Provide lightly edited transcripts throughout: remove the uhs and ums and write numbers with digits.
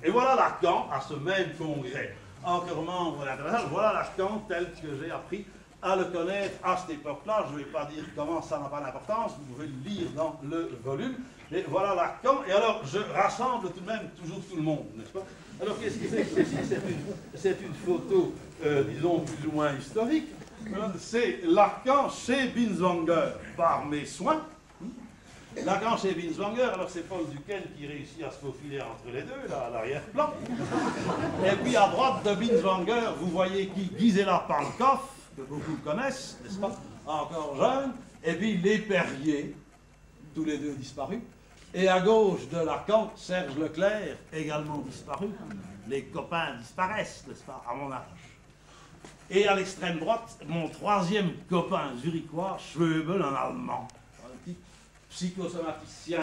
Et voilà Lacan à ce même congrès. Encore membre international, voilà Lacan tel que j'ai appris à le connaître à cette époque-là. Je ne vais pas dire comment, ça n'a pas d'importance, vous pouvez le lire dans le volume. Et voilà Lacan, et alors je rassemble tout de même toujours tout le monde, n'est-ce pas? Alors qu'est-ce que c'est que ceci? C'est une photo, disons, plus ou moins historique. C'est Lacan chez Binswanger, par mes soins. Lacan chez Binswanger, alors c'est Paul Duquesne qui réussit à se faufiler entre les deux, là, à l'arrière-plan. Et puis à droite de Binswanger, vous voyez qui? Gisela Pankow, que beaucoup connaissent, n'est-ce pas? Encore jeune. Et puis les Perrier, tous les deux disparus. Et à gauche de Lacan, Serge Leclerc, également disparu. Les copains disparaissent, n'est-ce pas, à mon âge. Et à l'extrême droite, mon troisième copain zurichois, Schwebel, un Allemand. Un petit psychosomaticien,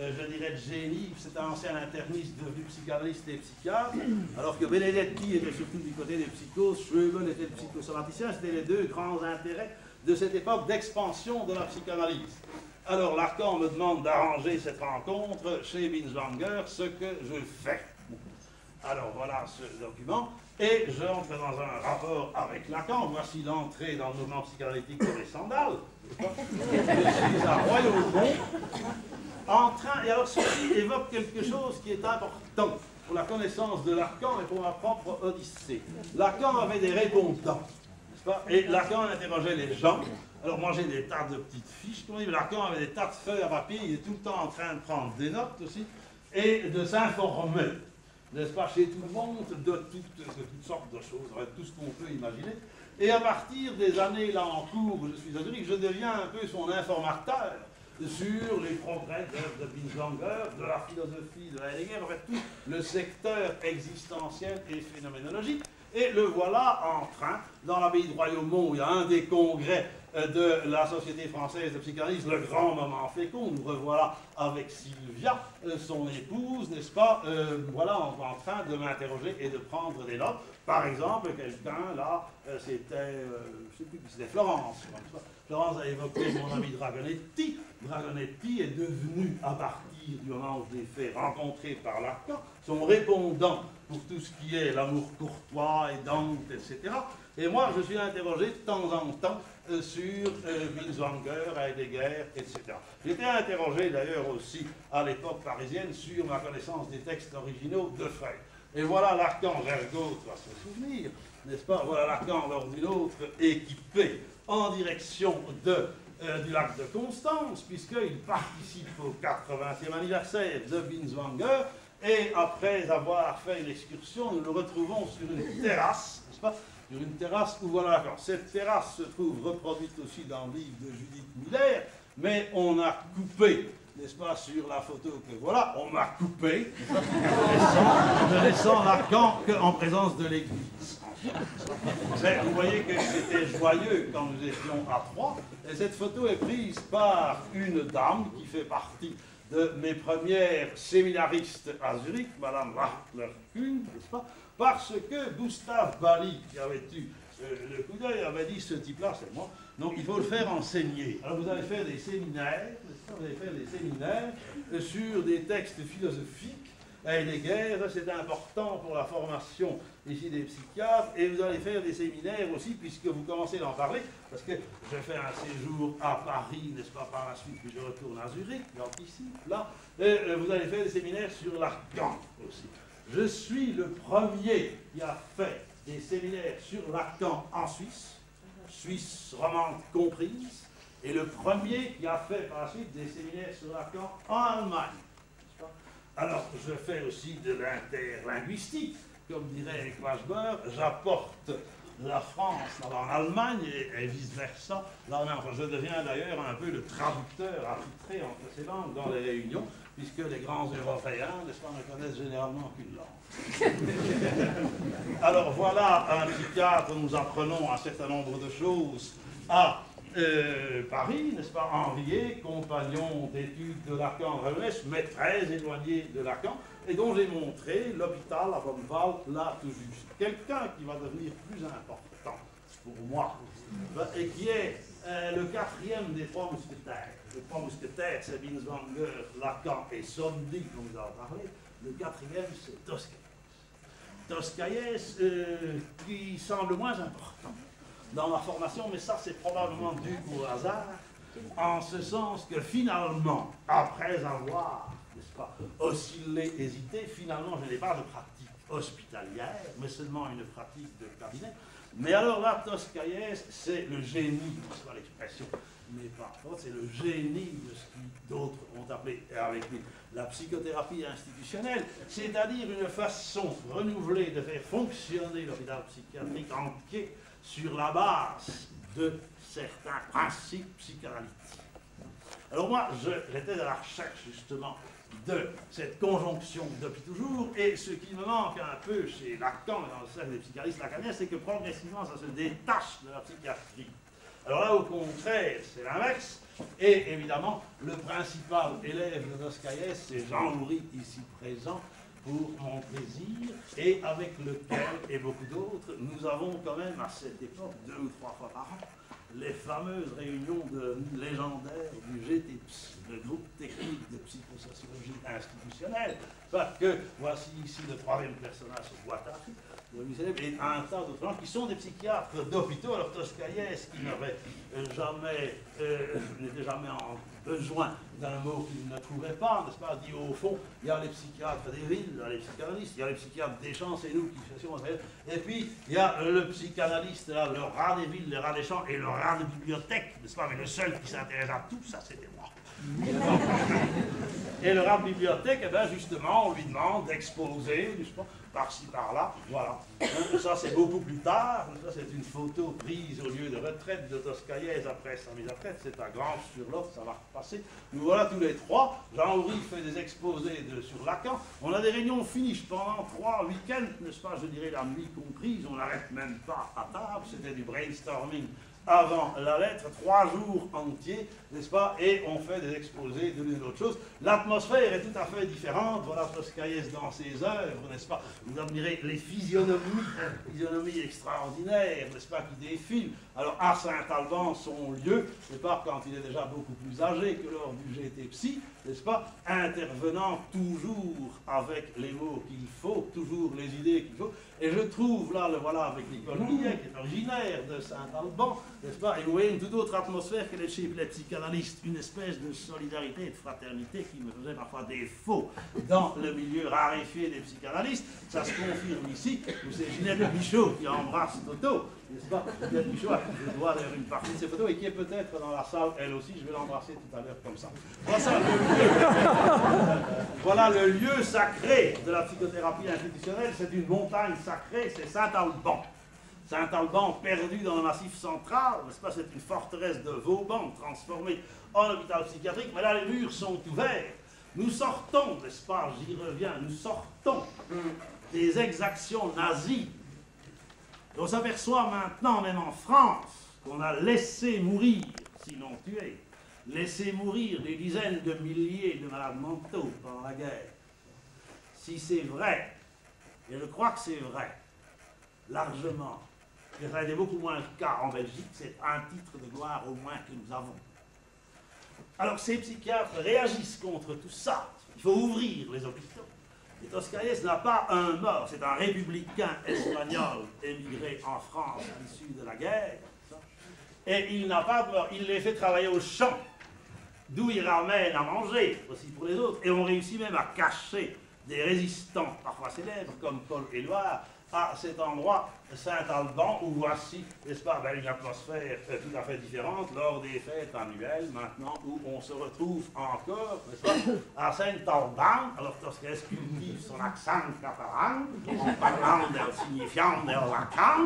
je dirais de génie. C'est un ancien interniste devenu psychanalyste et psychiatre. Alors que Benedetti était surtout du côté des psychoses, Schwebel était le psychosomaticien. C'était les deux grands intérêts de cette époque d'expansion de la psychanalyse. Alors Lacan me demande d'arranger cette rencontre chez Binswanger, ce que je fais. Alors voilà ce document, et j'entre dans un rapport avec Lacan. Voici l'entrée dans le mouvement psychanalytique de Sandal. Je suis à Royaumont, en train, et alors ceci évoque quelque chose qui est important pour la connaissance de Lacan et pour ma propre odyssée. Lacan avait des répondants, n'est-ce pas? Et Lacan interrogeait les gens. Alors moi j'ai des tas de petites fiches, comme on dit, Lacan avait des tas de feuilles à papier, il est tout le temps en train de prendre des notes aussi, et de s'informer, n'est-ce pas, chez tout le monde, de toutes sortes de choses, tout ce qu'on peut imaginer. Et à partir des années là en cours où je suis à Zurich, je deviens un peu son informateur sur les progrès de Binswanger, de la philosophie de Heidegger, en fait tout le secteur existentiel et phénoménologique. Et le voilà en train, dans l'abbaye de Royaumont, où il y a un des congrès de la Société française de psychanalyse, le grand moment fécond, nous revoilà avec Sylvia, son épouse, n'est-ce pas, voilà, en train de m'interroger et de prendre des notes. Par exemple, quelqu'un, là, c'était, je ne sais plus qui c'était, Florence. Florence a évoqué mon ami Dragonetti. Dragonetti est devenu, à partir du moment où je l'ai fait rencontrer par Lacan, son répondant pour tout ce qui est l'amour courtois et Dante, etc. Et moi, je suis interrogé de temps en temps sur Binswanger, Heidegger, etc. J'étais interrogé d'ailleurs aussi à l'époque parisienne sur ma connaissance des textes originaux de Freud. Et voilà Lacan, Gergaud va se souvenir, n'est-ce pas? Voilà Lacan lors d'une autre équipée en direction du lac de Constance, puisqu'il participe au 80e anniversaire de Binswanger. Et après avoir fait l'excursion, nous le retrouvons sur une terrasse, n'est-ce pas? Sur une terrasse où voilà Lacan. Cette terrasse se trouve reproduite aussi dans le livre de Judith Miller, mais on a coupé, n'est-ce pas, sur la photo que voilà, on m'a coupé, ne laissant Lacan qu'en présence de l'église. Vous voyez que c'était joyeux quand nous étions à trois, et cette photo est prise par une dame qui fait partie de mes premières séminaristes à Zurich, Madame Wachler-Kuhn, n'est-ce pas? Parce que Gustave Bally, qui avait eu le coup d'œil, avait dit ce type-là, c'est moi, donc il faut le faire enseigner. Alors vous allez faire des séminaires, n'est-ce pas? Vous allez faire des séminaires sur des textes philosophiques. Heidegger, c'est important pour la formation ici des psychiatres, et vous allez faire des séminaires aussi, puisque vous commencez d'en parler, parce que je fais un séjour à Paris, n'est-ce pas, par la suite, puis je retourne à Zurich, donc ici, là, et vous allez faire des séminaires sur Lacan aussi. Je suis le premier qui a fait des séminaires sur Lacan en Suisse, Suisse romande comprise, et le premier qui a fait par la suite des séminaires sur Lacan en Allemagne. Alors, je fais aussi de l'interlinguistique, comme dirait Quasber, j'apporte la France en Allemagne et vice-versa. Je deviens d'ailleurs un peu le traducteur attitré entre ces langues dans les réunions, puisque les grands Européens, n'est-ce pas, ne connaissent généralement qu'une langue. Alors voilà un psychiatre, nous apprenons un certain nombre de choses à Paris, n'est-ce pas, Henriet, compagnon d'études de Lacan en jeunesse, mais très éloigné de Lacan, et dont j'ai montré l'hôpital à Bonneval, là tout juste. Quelqu'un qui va devenir plus important pour moi, et qui est le quatrième des trois mousquetaires. Les trois mousquetaires, c'est Binswanger, Lacan et Sondy, dont nous avons parlé. Le quatrième, c'est Tosca. Toscaïès qui semble moins important dans ma formation, mais ça c'est probablement dû au hasard, en ce sens que finalement, après avoir, n'est-ce pas, oscillé, hésité, finalement je n'ai pas de pratique hospitalière, mais seulement une pratique de cabinet. Mais alors là, Toscaïès, c'est le génie, n'est-ce pas l'expression, mais par contre, c'est le génie de ce qui d'autres ont appelé avec lui la psychothérapie institutionnelle, c'est-à-dire une façon renouvelée de faire fonctionner l'hôpital psychiatrique entier sur la base de certains principes psychanalytiques. Alors moi, j'étais à la recherche justement de cette conjonction depuis toujours, et ce qui me manque un peu chez Lacan et dans le cercle des psychanalystes lacaniens, c'est que progressivement ça se détache de la psychiatrie. Alors là, au contraire, c'est l'inverse, et évidemment, le principal élève de Toscaïès, c'est Jean-Houry, ici présent, pour mon plaisir, et avec lequel, et beaucoup d'autres, nous avons quand même à cette époque, 2 ou 3 fois par an, les fameuses réunions légendaires du GTPS, le groupe technique de psychosociologie institutionnelle, parce que voici ici le 3e personnage, c'est Guattari, et un tas d'autres gens qui sont des psychiatres d'hôpitaux. Alors Toscaïès, qui n'avait jamais, n'était jamais en besoin d'un mot qu'il ne trouvait pas, n'est-ce pas, dit au fond, il y a les psychiatres des villes, il y a les psychanalystes, il y a les psychiatres des champs, c'est nous qui faisons, et puis il y a le psychanalyste, là, le rat des villes, le rat des champs et le rat de bibliothèque, n'est-ce pas, mais le seul qui s'intéresse à tout ça, c'était moi. Et le rat de bibliothèque, eh bien justement, on lui demande d'exposer, n'est-ce pas, par-ci, par-là, voilà. Ça, c'est beaucoup plus tard. Ça, c'est une photo prise au lieu de retraite de Toscaïès après sa mise à retraite. C'est à Granges-sur-Lot, ça va repasser. Nous voilà tous les trois. Jean-Houry fait des exposés sur Lacan. On a des réunions finish pendant 3 week-ends, n'est-ce pas, je dirais la nuit comprise. On n'arrête même pas à table. C'était du brainstorming avant la lettre, 3 jours entiers, n'est-ce pas, et on fait des exposés de l'une et d'autre chose. L'atmosphère est tout à fait différente, voilà Toscaïès dans ses œuvres, n'est-ce pas, vous admirez les physionomies extraordinaires, n'est-ce pas, qui défilent. Alors à Saint-Alban, son lieu, n'est-ce pas, quand il est déjà beaucoup plus âgé que lors du GT Psy, n'est-ce pas, intervenant toujours avec les mots qu'il faut, toujours les idées qu'il faut. Et je trouve, là, le voilà avec Nicole Millet, qui est originaire de Saint-Alban, n'est-ce pas, et vous voyez une toute autre atmosphère que chez les psychanalystes, une espèce de solidarité et de fraternité qui me faisait parfois défaut dans le milieu raréfié des psychanalystes. Ça se confirme ici, où c'est Ginette Bichot qui embrasse Toto, n'est-ce pas, Ginette Bichot à qui je dois d'ailleurs une partie de ses photos, et qui est peut-être dans la salle, elle aussi, je vais l'embrasser tout à l'heure comme ça. Voilà le lieu sacré de la psychothérapie institutionnelle, c'est une montagne sacrée, c'est Saint-Alban. Saint-Alban perdu dans le massif central, n'est-ce pas, c'est une forteresse de Vauban transformée en hôpital psychiatrique, mais là les murs sont ouverts. Nous sortons, n'est-ce pas, j'y reviens, nous sortons des exactions nazies. On s'aperçoit maintenant, même en France, qu'on a laissé mourir, sinon tué, laissé mourir des dizaines de milliers de malades mentaux pendant la guerre. Si c'est vrai, et je crois que c'est vrai, largement, et ça a été beaucoup moins le cas en Belgique, c'est un titre de gloire au moins que nous avons. Alors ces psychiatres réagissent contre tout ça. Il faut ouvrir les hôpitaux. Et Toscaïès n'a pas un mort, c'est un républicain espagnol émigré en France à l'issue de la guerre. Et il n'a pas de mort, il les fait travailler au champ, d'où il ramène à manger aussi pour les autres. Et on réussit même à cacher des résistants, parfois célèbres, comme Paul Éluard, à cet endroit, Saint-Alban, où voici, n'est-ce pas, une atmosphère tout à fait différente lors des fêtes annuelles, maintenant, où on se retrouve encore, n'est-ce pas, à Saint-Alban. Alors Toscaïès cultive son accent catalan, en parlant del signifiant de Lacan.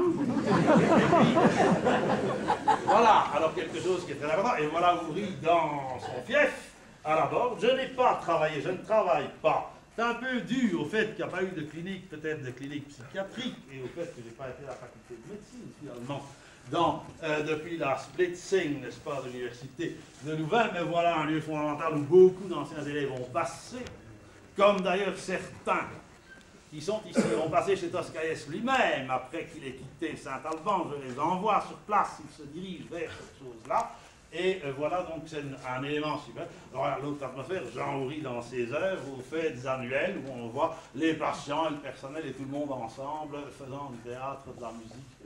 Voilà, alors quelque chose qui est très important, et voilà Houry dans son fief, à la Borde. Je n'ai pas travaillé, je ne travaille pas. C'est un peu dû au fait qu'il n'y a pas eu de clinique, peut-être de clinique psychiatrique, et au fait que je n'ai pas été à la faculté de médecine, finalement, depuis la Splitzing, n'est-ce pas, de l'université de Louvain, mais voilà un lieu fondamental où beaucoup d'anciens élèves ont passé, comme d'ailleurs certains qui sont ici, ont passé chez Toscaïès lui-même, après qu'il ait quitté Saint-Alban. Je les envoie sur place, ils se dirigent vers cette chose-là, Et voilà, donc c'est un élément super. Alors, l'autre atmosphère, Jean Houry dans ses œuvres, vous fait des annuels où on voit les patients, le personnel et tout le monde ensemble faisant du théâtre, de la musique.